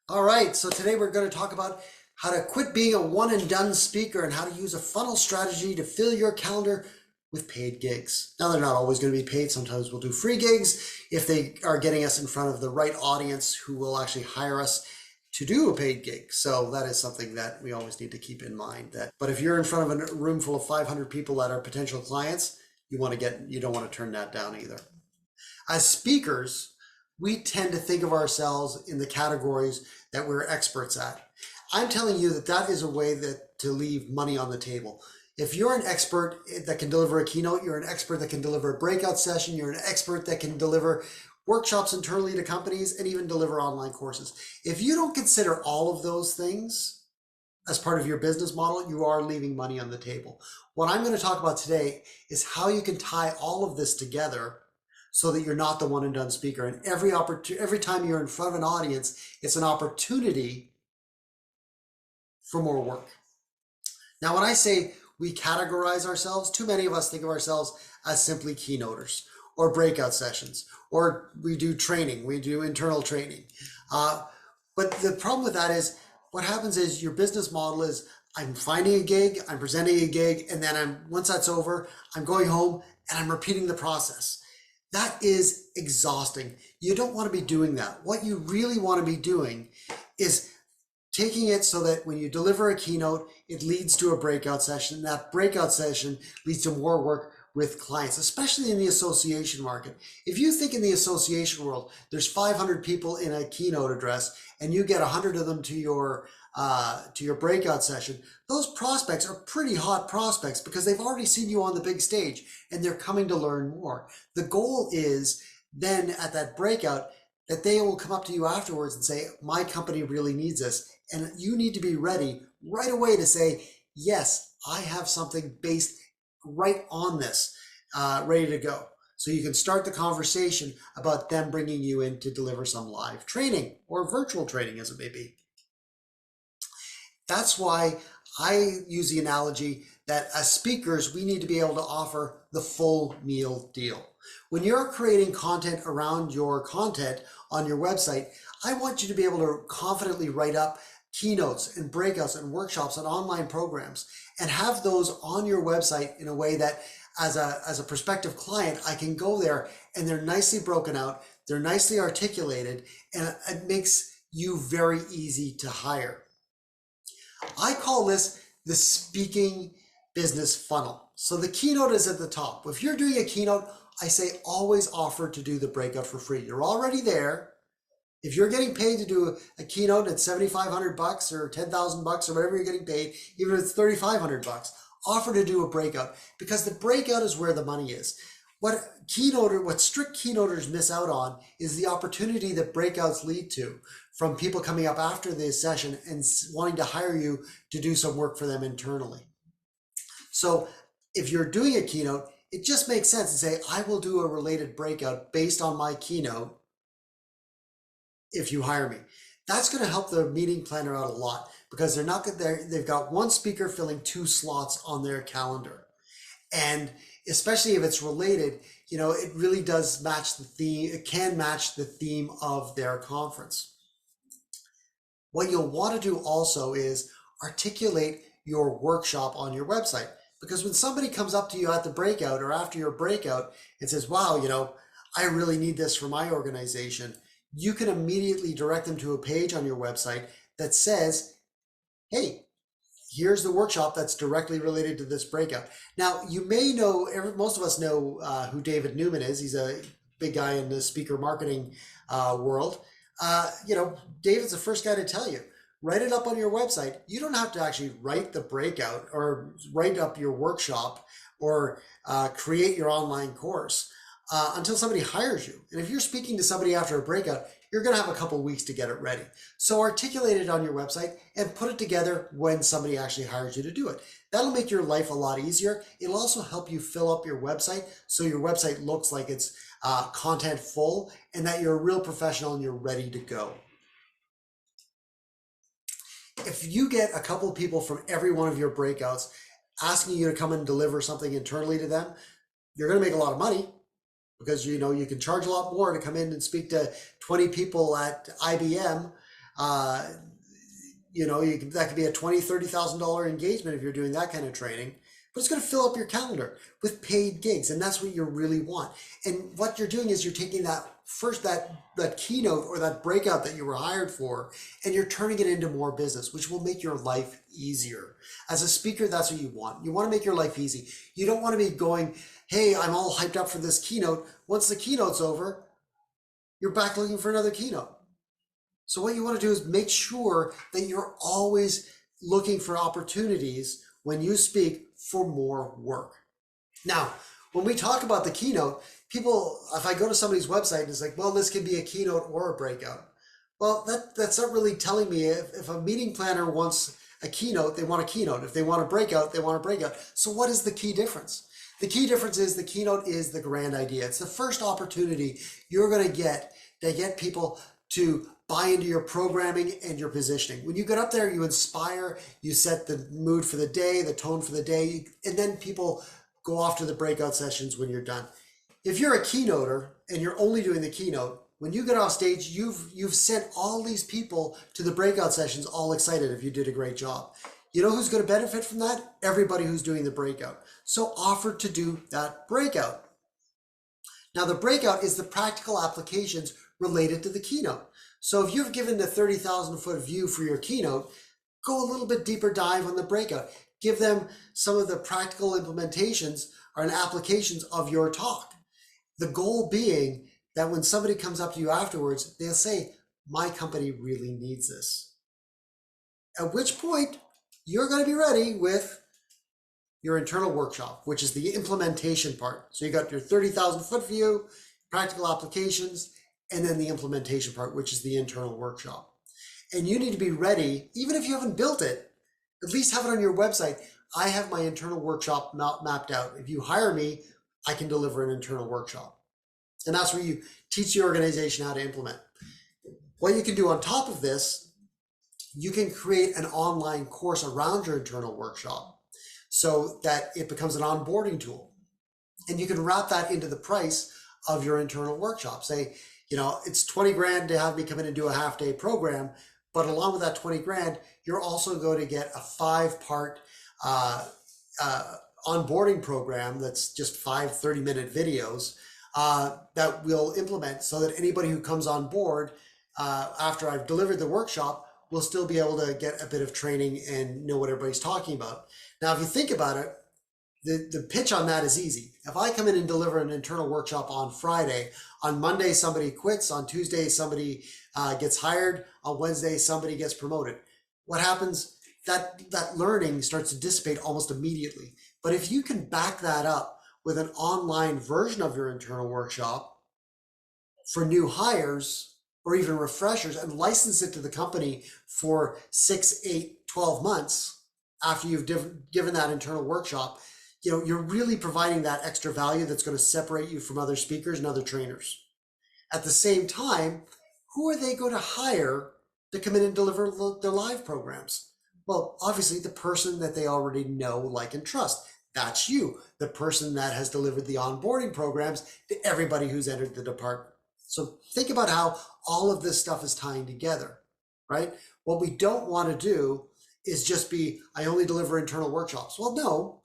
All right, so today we're going to talk about how to quit being a one and done speaker and how to use a funnel strategy to fill your calendar with paid gigs. Now, they're not always going to be paid. Sometimes we'll do free gigs if they are getting us in front of the right audience who will actually hire us to do a paid gig. So that is something that we always need to keep in mind. But if you're in front of a room full of 500 people that are potential clients, you don't want to turn that down either. As speakers, we tend to think of ourselves in the categories that we're experts at. I'm telling you that that is a way to leave money on the table. If you're an expert that can deliver a keynote, you're an expert that can deliver a breakout session, you're an expert that can deliver workshops internally to companies and even deliver online courses. If you don't consider all of those things as part of your business model, you are leaving money on the table. What I'm going to talk about today is how you can tie all of this together so that you're not the one and done speaker. And every time you're in front of an audience, it's an opportunity for more work. Now, when I say we categorize ourselves, too many of us think of ourselves as simply keynoters or breakout sessions, or we do training, we do internal training. But the problem with that is what happens is your business model is I'm finding a gig, I'm presenting a gig, and then once that's over, I'm going home and I'm repeating the process. That is exhausting. You don't want to be doing that. What you really want to be doing is taking it so that when you deliver a keynote, it leads to a breakout session. That breakout session leads to more work with clients, especially in the association market. If you think in the association world, there's 500 people in a keynote address and you get 100 of them to your breakout session, those prospects are pretty hot prospects because they've already seen you on the big stage and they're coming to learn more. The goal is then at that breakout that they will come up to you afterwards and say, my company really needs this. And you need to be ready right away to say, yes, I have something based right on this, ready to go. So you can start the conversation about them bringing you in to deliver some live training or virtual training as it may be. That's why I use the analogy that as speakers, we need to be able to offer the full meal deal. When you're creating content around your content on your website, I want you to be able to confidently write up keynotes and breakouts and workshops and online programs and have those on your website in a way that as a prospective client, I can go there and they're nicely broken out, they're nicely articulated, and it makes you very easy to hire. I call this the speaking business funnel. So the keynote is at the top. If you're doing a keynote, I say always offer to do the breakout for free. You're already there. If you're getting paid to do a keynote at $7,500 or $10,000 or whatever you're getting paid, even if it's $3,500, offer to do a breakout because the breakout is where the money is. What strict keynoters miss out on is the opportunity that breakouts lead to from people coming up after the session and wanting to hire you to do some work for them internally. So if you're doing a keynote, it just makes sense to say, I will do a related breakout based on my keynote if you hire me. That's going to help the meeting planner out a lot because they've got one speaker filling 2 slots on their calendar. And especially if it's related, it really does match the theme. It can match the theme of their conference. What you'll want to do also is articulate your workshop on your website. Because when somebody comes up to you at the breakout or after your breakout and says, wow, I really need this for my organization, you can immediately direct them to a page on your website that says, hey, here's the workshop that's directly related to this breakout. Now, you may know, most of us know who David Newman is. He's a big guy in the speaker marketing world. David's the first guy to tell you, write it up on your website. You don't have to actually write the breakout or write up your workshop or create your online course until somebody hires you. And if you're speaking to somebody after a breakout, you're going to have a couple of weeks to get it ready. So articulate it on your website and put it together when somebody actually hires you to do it. That'll make your life a lot easier. It'll also help you fill up your website so your website looks like it's content full and that you're a real professional and you're ready to go. If you get a couple of people from every one of your breakouts asking you to come and deliver something internally to them, you're going to make a lot of money because you can charge a lot more to come in and speak to 20 people at IBM Uh, that could be a $20,000, $30,000 engagement if you're doing that kind of training, but it's going to fill up your calendar with paid gigs, and that's what you really want. And what you're doing is you're taking that keynote or that breakout that you were hired for, and you're turning it into more business, which will make your life easier. As a speaker, that's what you want. You want to make your life easy. You don't want to be going, hey, I'm all hyped up for this keynote. Once the keynote's over, you're back looking for another keynote. So what you want to do is make sure that you're always looking for opportunities when you speak for more work. Now, when we talk about the keynote, people, if I go to somebody's website and it's like, well, this can be a keynote or a breakout. Well, that's not really telling me. If a meeting planner wants a keynote, they want a keynote. If they want a breakout, they want a breakout. So what is the key difference? The key difference is the keynote is the grand idea. It's the first opportunity you're going to get people to buy into your programming and your positioning. When you get up there, you inspire, you set the mood for the day, the tone for the day, and then people go off to the breakout sessions when you're done. If you're a keynoter and you're only doing the keynote, when you get off stage, you've sent all these people to the breakout sessions all excited if you did a great job. You know who's going to benefit from that? Everybody who's doing the breakout. So offer to do that breakout. Now, the breakout is the practical applications related to the keynote. So if you've given the 30,000-foot view for your keynote, go a little bit deeper dive on the breakout. Give them some of the practical implementations or applications of your talk. The goal being that when somebody comes up to you afterwards, they'll say, my company really needs this. At which point, you're going to be ready with your internal workshop, which is the implementation part. So you got your 30,000-foot view, practical applications, and then the implementation part, which is the internal workshop. And you need to be ready, even if you haven't built it, at least have it on your website. I have my internal workshop mapped out. If you hire me, I can deliver an internal workshop. And that's where you teach the organization how to implement. What you can do on top of this, you can create an online course around your internal workshop so that it becomes an onboarding tool. And you can wrap that into the price of your internal workshop. Say, it's 20 grand to have me come in and do a half-day program, but along with that 20 grand, you're also going to get a 5-part onboarding program that's just 5 30-minute videos that we'll implement so that anybody who comes on board after I've delivered the workshop will still be able to get a bit of training and know what everybody's talking about. Now, if you think about it, the pitch on that is easy. If I come in and deliver an internal workshop on Friday, on Monday somebody quits, on Tuesday somebody gets hired, on Wednesday somebody gets promoted. What happens? That learning starts to dissipate almost immediately. But if you can back that up with an online version of your internal workshop for new hires or even refreshers and license it to the company for 6, 8, 12 months after you've given that internal workshop, you're really providing that extra value that's going to separate you from other speakers and other trainers. At the same time, who are they going to hire to come in and deliver their live programs? Well, obviously the person that they already know, like, and trust. That's you, the person that has delivered the onboarding programs to everybody who's entered the department. So think about how all of this stuff is tying together, right? What we don't want to do is just be, I only deliver internal workshops. Well, no.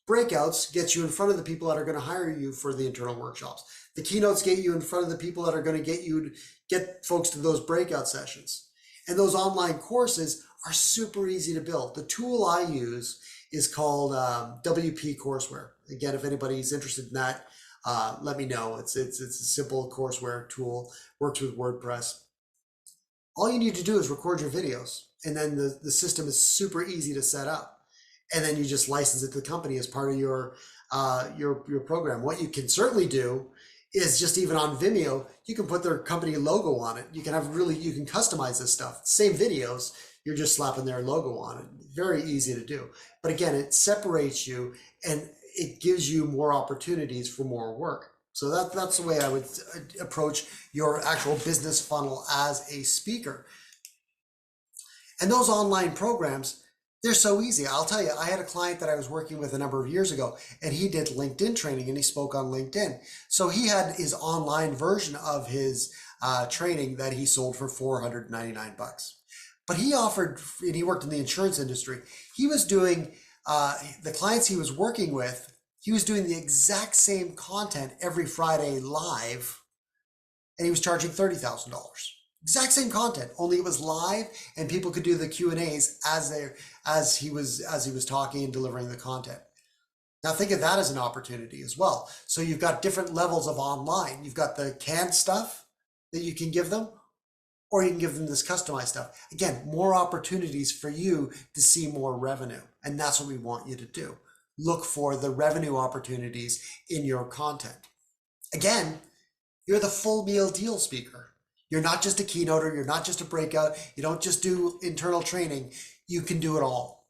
Breakouts gets you in front of the people that are going to hire you for the internal workshops. The keynotes get you in front of the people that are going to get folks to those breakout sessions. And those online courses are super easy to build. The tool I use is called WP Courseware. Again, if anybody's interested in that, let me know. It's a simple courseware tool, works with WordPress. All you need to do is record your videos, and then the system is super easy to set up. And then you just license it to the company as part of your program. What you can certainly do is just even on Vimeo, you can put their company logo on it. You can customize this stuff. Same videos, you're just slapping their logo on it. Very easy to do. But again, it separates you and it gives you more opportunities for more work. So that's the way I would approach your actual business funnel as a speaker. And those online programs, they're so easy. I'll tell you, I had a client that I was working with a number of years ago, and he did LinkedIn training and he spoke on LinkedIn. So he had his online version of his training that he sold for $499. But he offered, and he worked in the insurance industry. He was doing, the clients he was working with, he was doing the exact same content every Friday live, and he was charging $30,000. Exact same content, only it was live, and people could do the Q&As as he was talking and delivering the content. Now think of that as an opportunity as well. So you've got different levels of online. You've got the canned stuff that you can give them, or you can give them this customized stuff. Again, more opportunities for you to see more revenue. And that's what we want you to do. Look for the revenue opportunities in your content. Again, you're the full meal deal speaker. You're not just a keynoter. You're not just a breakout. You don't just do internal training. You can do it all.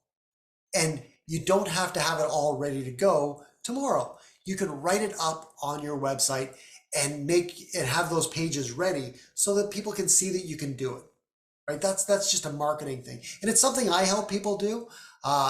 And you don't have to have it all ready to go tomorrow. You can write it up on your website and have those pages ready so that people can see that you can do it. Right? That's just a marketing thing. And it's something I help people do.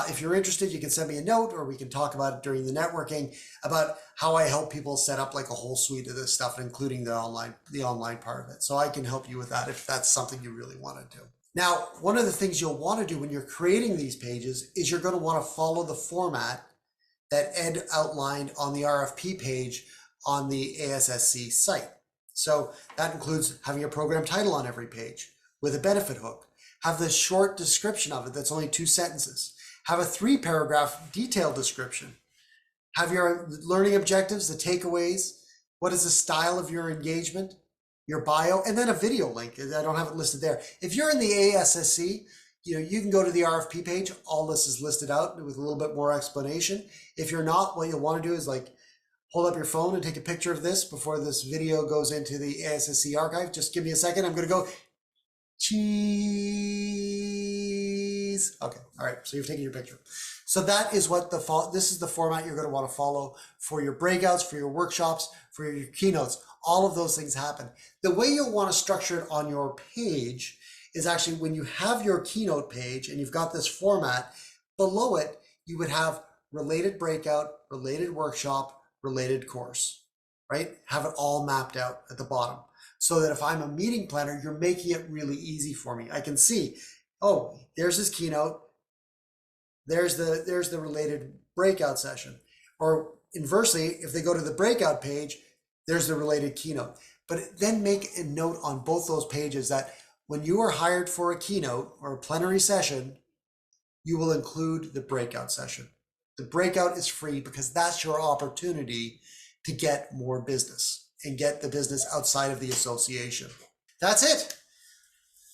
If you're interested, you can send me a note, or we can talk about it during the networking about how I help people set up like a whole suite of this stuff, including the online part of it. So I can help you with that if that's something you really want to do. Now, one of the things you'll want to do when you're creating these pages is you're going to want to follow the format that Ed outlined on the RFP page on the ASSC site. So that includes having a program title on every page with a benefit hook, have the short description of it that's only 2 sentences, have a 3-paragraph detailed description, have your learning objectives, the takeaways, what is the style of your engagement, your bio, and then a video link. I don't have it listed there. If you're in the ASSC, you can go to the RFP page. All this is listed out with a little bit more explanation. If you're not, what you'll want to do is like hold up your phone and take a picture of this before this video goes into the ASSC archive. Just give me a second. I'm going to go cheese. Okay. All right. So you've taken your picture. So that is what this is the format you're going to want to follow for your breakouts, for your workshops, for your keynotes. All of those things happen. The way you'll want to structure it on your page is actually when you have your keynote page and you've got this format, below it, you would have related breakout, related workshop, related course, right? Have it all mapped out at the bottom so that if I'm a meeting planner, you're making it really easy for me. I can see, oh, there's his keynote. There's the related breakout session. Or inversely, if they go to the breakout page, there's the related keynote. But then make a note on both those pages that when you are hired for a keynote or a plenary session, you will include the breakout session. The breakout is free because that's your opportunity to get more business and get the business outside of the association. That's it.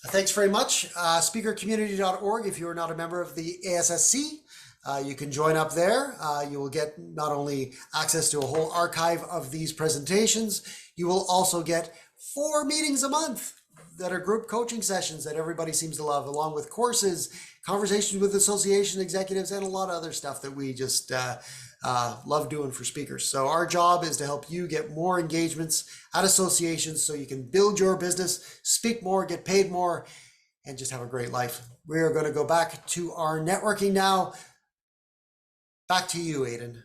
Thanks very much. Speakercommunity.org. If you are not a member of the ASSC, you can join up there. You will get not only access to a whole archive of these presentations, you will also get 4 meetings a month that are group coaching sessions that everybody seems to love, along with courses, conversations with association executives, and a lot of other stuff that we just love doing for speakers. So our job is to help you get more engagements at associations so you can build your business, speak more, get paid more, and just have a great life. We are going to go back to our networking now. Back to you, Aidan.